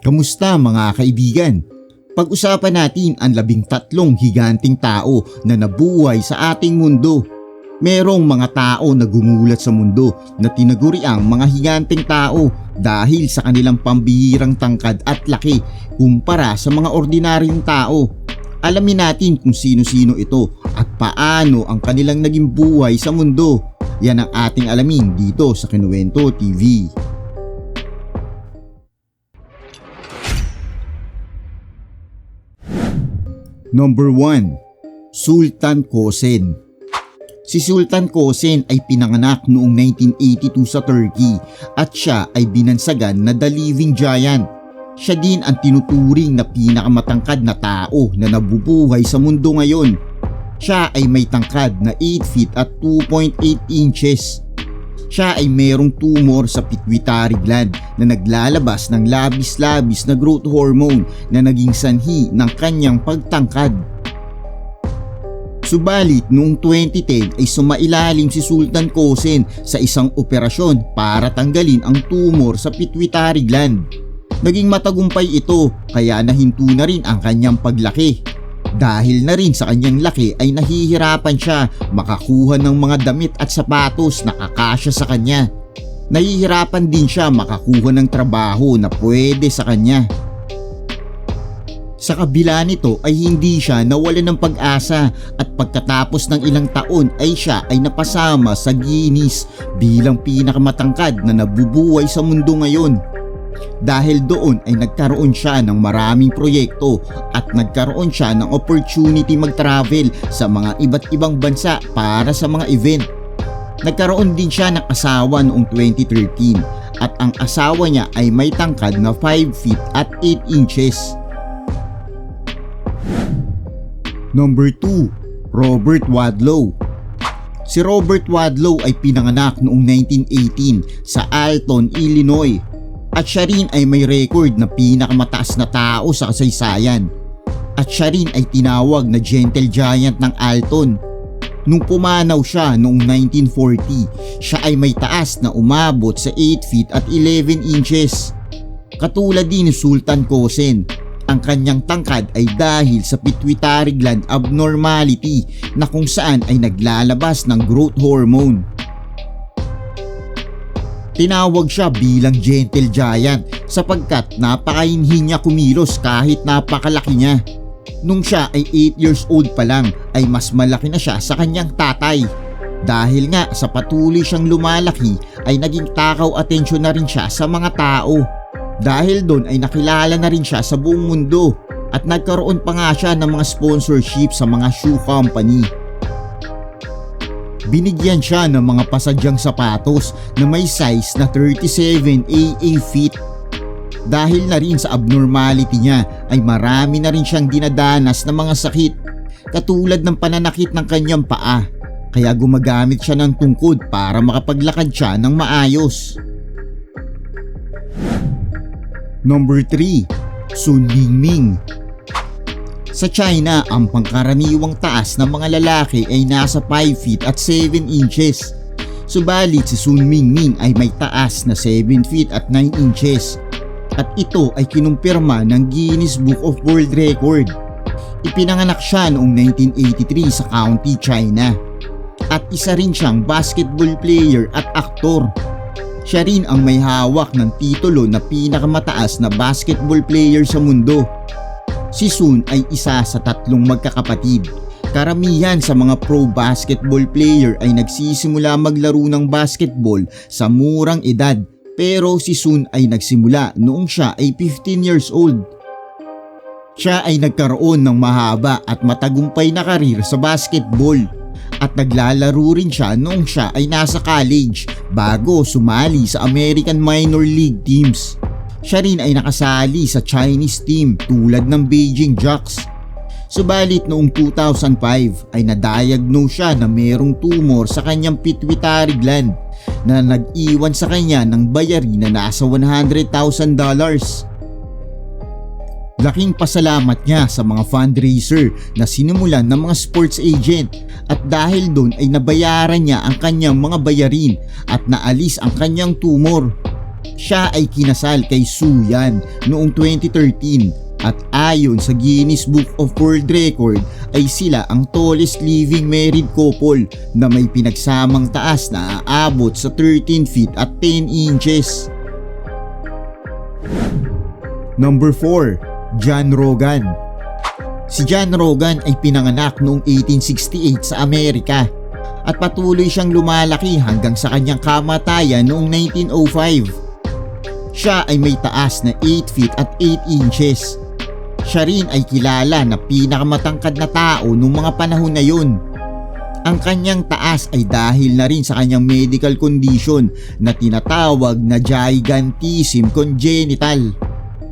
Kamusta mga kaibigan? Pag-usapan natin ang 13 higanting tao na nabuhay sa ating mundo. Merong mga tao na gumulat sa mundo na tinaguriang mga higanting tao dahil sa kanilang pambihirang tangkad at laki kumpara sa mga ordinaryong tao. Alamin natin kung sino-sino ito at paano ang kanilang naging buhay sa mundo. Yan ang ating alamin dito sa Kinuwento TV. Number 1. Sultan Kösen. Si Sultan Kösen ay pinanganak noong 1982 sa Turkey at siya ay binansagan na The Living Giant. Siya din ang tinuturing na pinakamatangkad na tao na nabubuhay sa mundo ngayon. Siya ay may tangkad na 8 feet at 2.8 inches. Siya ay mayroong tumor sa pituitary gland na naglalabas ng labis-labis na growth hormone na naging sanhi ng kanyang pagtangkad. Subalit noong 2010 ay sumailalim si Sultan Kösen sa isang operasyon para tanggalin ang tumor sa pituitary gland. Naging matagumpay ito kaya nahinto na rin ang kanyang paglaki. Dahil na rin sa kanyang laki ay nahihirapan siya makakuha ng mga damit at sapatos na kakasya sa kanya. Nahihirapan din siya makakuha ng trabaho na pwede sa kanya. Sa kabila nito ay hindi siya nawalan ng pag-asa at pagkatapos ng ilang taon ay siya ay napasama sa Guinness bilang pinakamatangkad na nabubuhay sa mundo ngayon. Dahil doon ay nagkaroon siya ng maraming proyekto at nagkaroon siya ng opportunity mag-travel sa mga iba't ibang bansa para sa mga event. Nagkaroon din siya ng asawa noong 2013 at ang asawa niya ay may tangkad na 5 feet at 8 inches. Number 2. Robert Wadlow. Si Robert Wadlow ay pinanganak noong 1918 sa Alton, Illinois. At siya rin ay may record na pinakamataas na tao sa kasaysayan. At siya rin ay tinawag na Gentle Giant ng Alton. Nung pumanaw siya noong 1940, siya ay may taas na umabot sa 8 feet at 11 inches. Katulad din ni Sultan Kösen, ang kanyang tangkad ay dahil sa pituitary gland abnormality na kung saan ay naglalabas ng growth hormone. Tinawag siya bilang Gentle Giant sapagkat napakahinhi niya kumilos kahit napakalaki niya. Nung siya ay 8 years old pa lang ay mas malaki na siya sa kanyang tatay. Dahil nga sa patuloy siyang lumalaki ay naging takaw atensyon na rin siya sa mga tao. Dahil doon ay nakilala na rin siya sa buong mundo at nagkaroon pa nga siya ng mga sponsorship sa mga shoe company. Binigyan siya ng mga pasadyang sapatos na may size na 37 AA feet. Dahil na rin sa abnormality niya ay marami na rin siyang dinadanas na mga sakit katulad ng pananakit ng kanyang paa, kaya gumagamit siya ng tungkod para makapaglakad siya ng maayos. Number 3. Sun Mingming. Sa China, ang pangkaraniwang taas ng mga lalaki ay nasa 5 feet at 7 inches. Subalit si Sun Mingming ay may taas na 7 feet at 9 inches. At ito ay kinumpirma ng Guinness Book of World Record. Ipinanganak siya noong 1983 sa County, China. At isa rin siyang basketball player at aktor. Siya rin ang may hawak ng titulo na pinakamataas na basketball player sa mundo. Si Sun ay isa sa 3 magkakapatid. Karamihan sa mga pro basketball player ay nagsisimula maglaro ng basketball sa murang edad, pero si Sun ay nagsimula noong siya ay 15 years old. Siya ay nagkaroon ng mahaba at matagumpay na karir sa basketball at naglalaro rin siya noong siya ay nasa college bago sumali sa American Minor League teams. Siya rin ay nakasali sa Chinese team tulad ng Beijing Jacks. Subalit noong 2005 ay na-diagnose siya na mayroong tumor sa kanyang pituitary gland na nag-iwan sa kanya ng bayarin na nasa $100,000. Laking pasalamat niya sa mga fundraiser na sinimulan ng mga sports agent at dahil doon ay nabayaran niya ang kanyang mga bayarin at naalis ang kanyang tumor. Siya ay kinasal kay Su Yan noong 2013 at ayon sa Guinness Book of World Record ay sila ang tallest living married couple na may pinagsamang taas na aabot sa 13 feet at 10 inches. Number 4. John Rogan. Si John Rogan ay pinanganak noong 1868 sa Amerika at patuloy siyang lumalaki hanggang sa kanyang kamatayan noong 1905. Siya ay may taas na 8 feet at 8 inches. Siya rin ay kilala na pinakamatangkad na tao noong mga panahon na yun. Ang kanyang taas ay dahil na rin sa kanyang medical condition na tinatawag na gigantism congenital.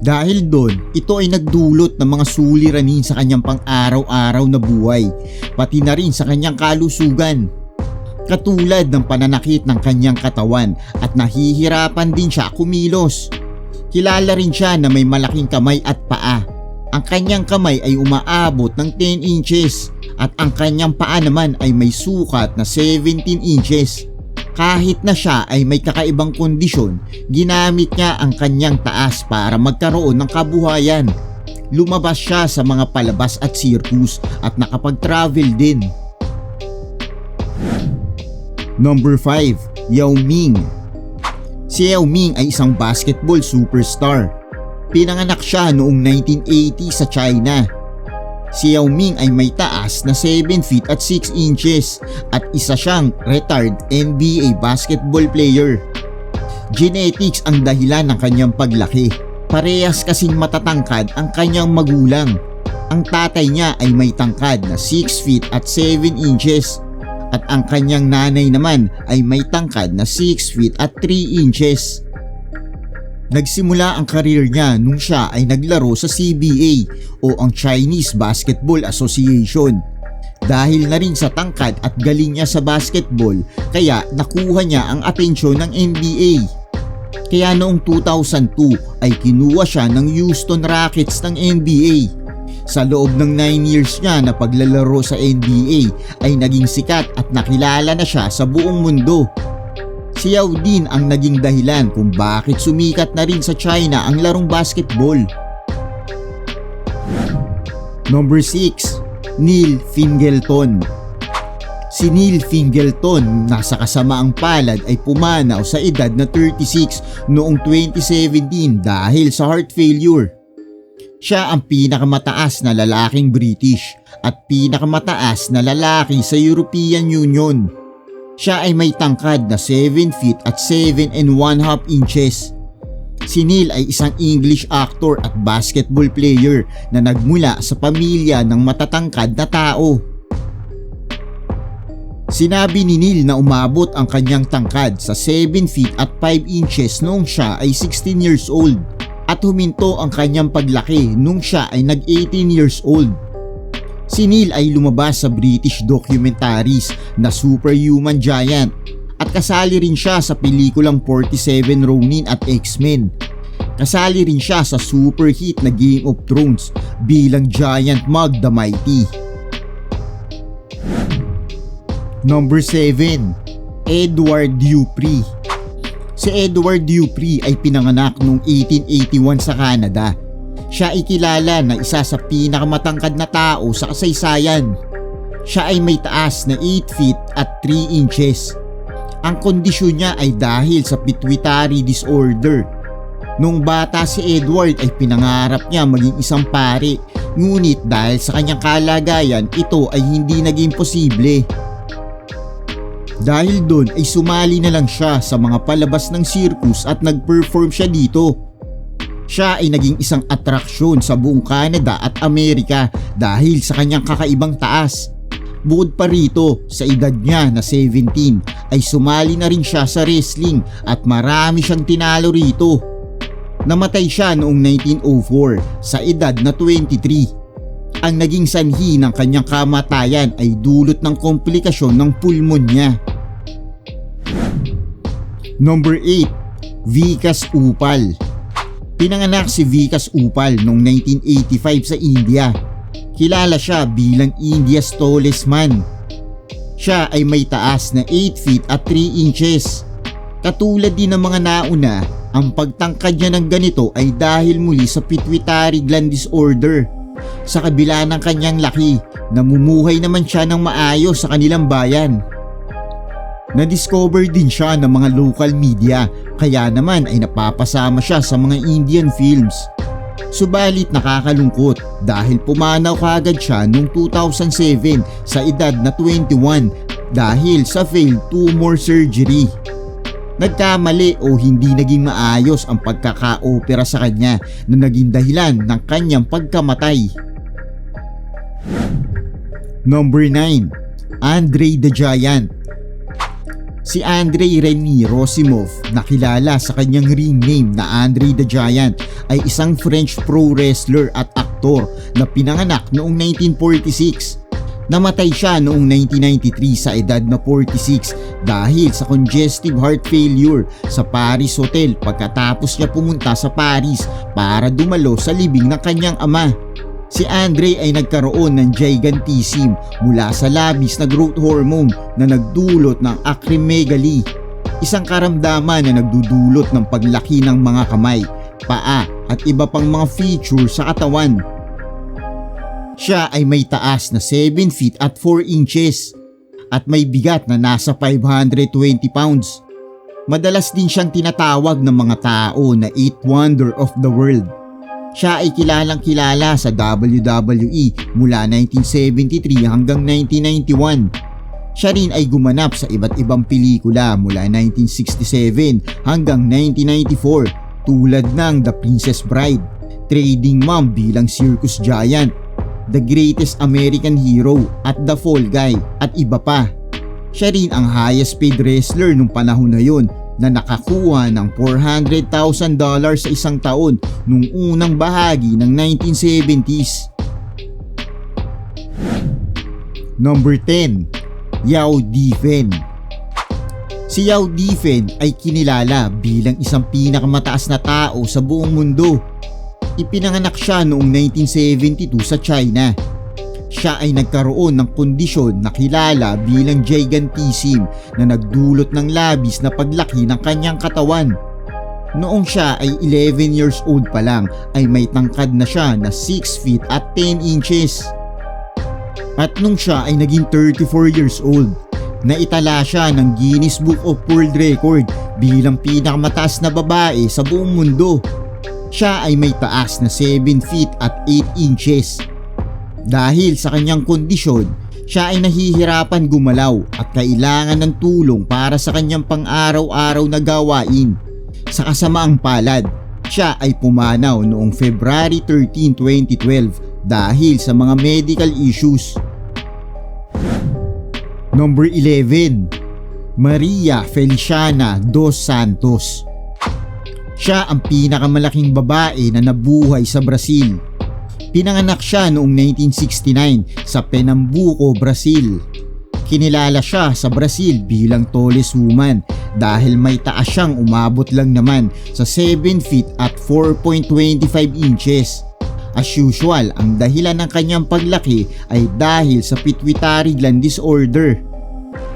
Dahil doon, ito ay nagdulot ng mga suliranin sa kanyang pang-araw-araw na buhay, pati na rin sa kanyang kalusugan. Katulad ng pananakit ng kanyang katawan at nahihirapan din siya kumilos. Kilala rin siya na may malaking kamay at paa. Ang kanyang kamay ay umaabot ng 10 inches at ang kanyang paa naman ay may sukat na 17 inches. Kahit na siya ay may kakaibang kondisyon, ginamit niya ang kanyang taas para magkaroon ng kabuhayan. Lumabas siya sa mga palabas at circus at nakapag-travel din. Number 5. Yao Ming. Si Yao Ming ay isang basketball superstar. Pinanganak siya noong 1980 sa China. Si Yao Ming ay may taas na 7 feet at 6 inches at isa siyang retired NBA basketball player. Genetics ang dahilan ng kanyang paglaki. Parehas kasing matatangkad ang kanyang magulang. Ang tatay niya ay may tangkad na 6 feet at 7 inches at ang kanyang nanay naman ay may tangkad na 6 feet at 3 inches. Nagsimula ang karir niya nung siya ay naglaro sa CBA o ang Chinese Basketball Association. Dahil na rin sa tangkad at galing niya sa basketball, kaya nakuha niya ang atensyon ng NBA. Kaya noong 2002 ay kinuha siya ng Houston Rockets ng NBA. Sa loob ng 9 years niya na paglalaro sa NBA ay naging sikat at nakilala na siya sa buong mundo. Si Yao din ang naging dahilan kung bakit sumikat na rin sa China ang larong basketball. Number 6. Neil Fingleton. Si Neil Fingleton nasa kasamaang palad ay pumanaw sa edad na 36 noong 2017 dahil sa heart failure. Siya ang pinakamataas na lalaking British at pinakamataas na lalaki sa European Union. Siya ay may tangkad na 7 feet at 7 and 1/2 inches. Si Neil ay isang English actor at basketball player na nagmula sa pamilya ng matatangkad na tao. Sinabi ni Neil na umabot ang kanyang tangkad sa 7 feet at 5 inches noong siya ay 16 years old at huminto ang kanyang paglaki nung siya ay nag-18 years old. Si Neil ay lumabas sa British documentaries na Superhuman Giant at kasali rin siya sa pelikulang 47 Ronin at X-Men. Kasali rin siya sa super hit na Game of Thrones bilang Giant Mag the Mighty. Number 7. Edward Dupree. Si Edward Dupree ay pinanganak noong 1881 sa Canada. Siya ay kilala na isa sa pinakamatangkad na tao sa kasaysayan. Siya ay may taas na 8 feet at 3 inches. Ang kondisyon niya ay dahil sa pituitary disorder. Nung bata si Edward ay pinangarap niya maging isang pari, ngunit dahil sa kanyang kalagayan ito ay hindi naging posible. Dahil doon ay sumali na lang siya sa mga palabas ng circus at nag-perform siya dito. Siya ay naging isang atraksyon sa buong Canada at Amerika dahil sa kanyang kakaibang taas. Bukod pa rito, sa edad niya na 17 ay sumali na rin siya sa wrestling at marami siyang tinalo rito. Namatay siya noong 1904 sa edad na 23. Ang naging sanhi ng kanyang kamatayan ay dulot ng komplikasyon ng pulmonya. Number 8. Vikas Upal. Pinanganak si Vikas Upal noong 1985 sa India. Kilala siya bilang India's tallest man. Siya ay may taas na 8 feet at 3 inches. Katulad din ng mga nauna, Ang pagtangkad niya ng ganito ay dahil muli sa pituitary gland disorder. Sa kabila ng kanyang laki, namumuhay naman siya ng maayos sa kanilang bayan. Na-discover din siya ng mga local media, kaya naman ay napapasama siya sa mga Indian films. Subalit nakakalungkot dahil pumanaw kaagad siya noong 2007 sa edad na 21 dahil sa failed tumor surgery. Nagkamali o hindi naging maayos ang pagkaka-opera sa kanya na naging dahilan ng kanyang pagkamatay. Number 9. Andre the Giant. Si Andrei Rene Rosimov, nakilala sa kanyang ring name na Andre the Giant, ay isang French pro wrestler at aktor na pinanganak noong 1946. Namatay siya noong 1993 sa edad na 46 dahil sa congestive heart failure sa Paris Hotel pagkatapos niya pumunta sa Paris para dumalo sa libing ng kanyang ama. Si Andre ay nagkaroon ng gigantism mula sa labis na growth hormone na nagdulot ng acromegaly, isang karamdaman na nagdudulot ng paglaki ng mga kamay, paa at iba pang mga feature sa katawan. Siya ay may taas na 7 feet at 4 inches at may bigat na nasa 520 pounds. Madalas din siyang tinatawag ng mga tao na 8th Wonder of the World. Siya ay kilalang kilala sa WWE mula 1973 hanggang 1991. Siya rin ay gumanap sa iba't ibang pelikula mula 1967 hanggang 1994 tulad ng The Princess Bride, Trading Mom bilang Circus Giant, The Greatest American Hero at The Fall Guy at iba pa. Siya rin ang highest paid wrestler nung panahon na yun na nakakuha ng $400,000 sa isang taon nung unang bahagi ng 1970s. Number 10. Yao Difen. Si Yao Difen ay kinilala bilang isang pinakamataas na tao sa buong mundo. Ipinanganak siya noong 1972 sa China. Siya ay nagkaroon ng kondisyon na kilala bilang gigantism na nagdulot ng labis na paglaki ng kanyang katawan. Noong siya ay 11 years old pa lang ay may tangkad na siya na 6 feet at 10 inches. At nung siya ay naging 34 years old, naitala siya ng Guinness Book of World Record bilang pinakamataas na babae sa buong mundo. Siya ay may taas na 7 feet at 8 inches. Dahil sa kanyang kondisyon, siya ay nahihirapan gumalaw at kailangan ng tulong para sa kanyang pang-araw-araw na gawain. Sa kasamaang palad, siya ay pumanaw noong February 13, 2012 dahil sa mga medical issues. Number 11. Maria Feliciana dos Santos. Siya ang pinakamalaking babae na nabuhay sa Brazil. Pinanganak siya noong 1969 sa Pernambuco, Brazil. Kinilala siya sa Brazil bilang tallest woman dahil may taas siyang umabot lang naman sa 7 feet at 4.25 inches. As usual, ang dahilan ng kanyang paglaki ay dahil sa pituitary gland disorder.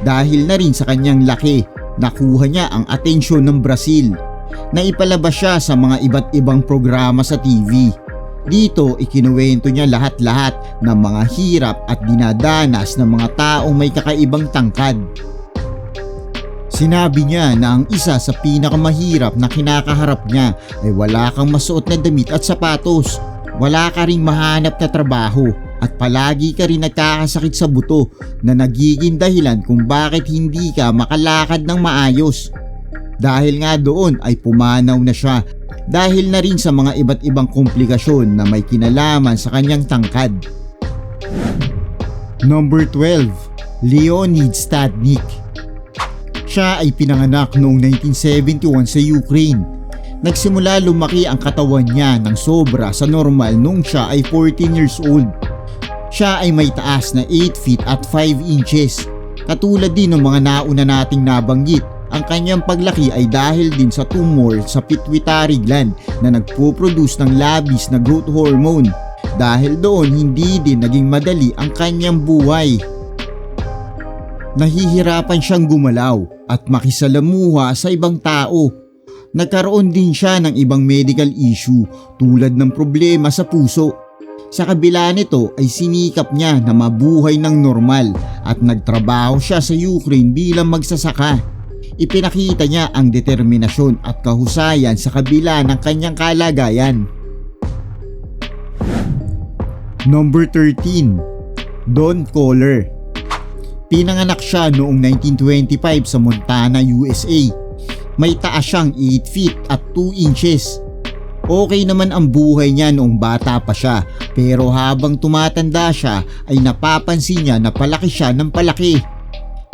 Dahil na rin sa kanyang laki, nakuha niya ang atensyon ng Brazil. Naipalabas siya sa mga iba't ibang programa sa TV. Dito ikinuwento niya lahat-lahat ng mga hirap at dinadanas ng mga taong may kakaibang tangkad. Sinabi niya na ang isa sa pinakamahirap na kinakaharap niya ay wala kang masuot na damit at sapatos, wala ka ring mahanap na trabaho at palagi ka rin nagkakasakit sa buto na nagiging dahilan kung bakit hindi ka makalakad ng maayos. Dahil nga doon ay pumanaw na siya dahil na rin sa mga iba't ibang komplikasyon na may kinalaman sa kanyang tangkad. Number 12. Leonid Stadnik. Siya ay pinanganak noong 1971 sa Ukraine. Nagsimula lumaki ang katawan niya ng sobra sa normal nung siya ay 14 years old. Siya ay may taas na 8 feet at 5 inches. Katulad din ng mga nauna nating nabanggit, ang kanyang paglaki ay dahil din sa tumor sa pituitary gland na nagpo-produce ng labis na growth hormone. Dahil doon hindi din naging madali ang kanyang buhay. Nahihirapan siyang gumalaw at makisalamuha sa ibang tao. Nagkaroon din siya ng ibang medical issue tulad ng problema sa puso. Sa kabila nito ay sinikap niya na mabuhay ng normal at nagtrabaho siya sa Ukraine bilang magsasaka. Ipinakita niya ang determinasyon at kahusayan sa kabila ng kanyang kalagayan. Number 13. Don Kohler. Pinanganak siya noong 1925 sa Montana, USA. May taas siyang 8 feet at 2 inches. Okay naman ang buhay niya noong bata pa siya, pero habang tumatanda siya ay napapansin niya na palaki siya ng palaki.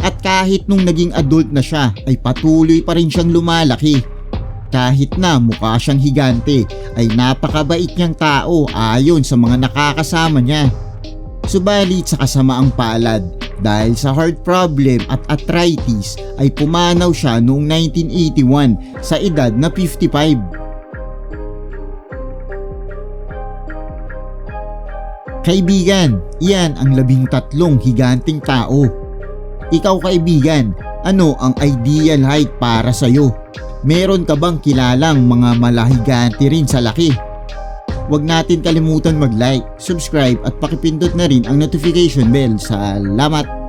At kahit nung naging adult na siya ay patuloy pa rin siyang lumalaki. Kahit na mukha siyang higante ay napakabait niyang tao ayon sa mga nakakasama niya. Subalit sa kasamaang palad, dahil sa heart problem at arthritis ay pumanaw siya noong 1981 sa edad na 55. Kaibigan, iyan ang 13 higanting tao. Ikaw kaibigan, ano ang ideal height para sa'yo? Meron ka bang kilalang mga malahigante rin sa laki? Huwag natin kalimutan mag-like, subscribe at pakipindot na rin ang notification bell. Salamat!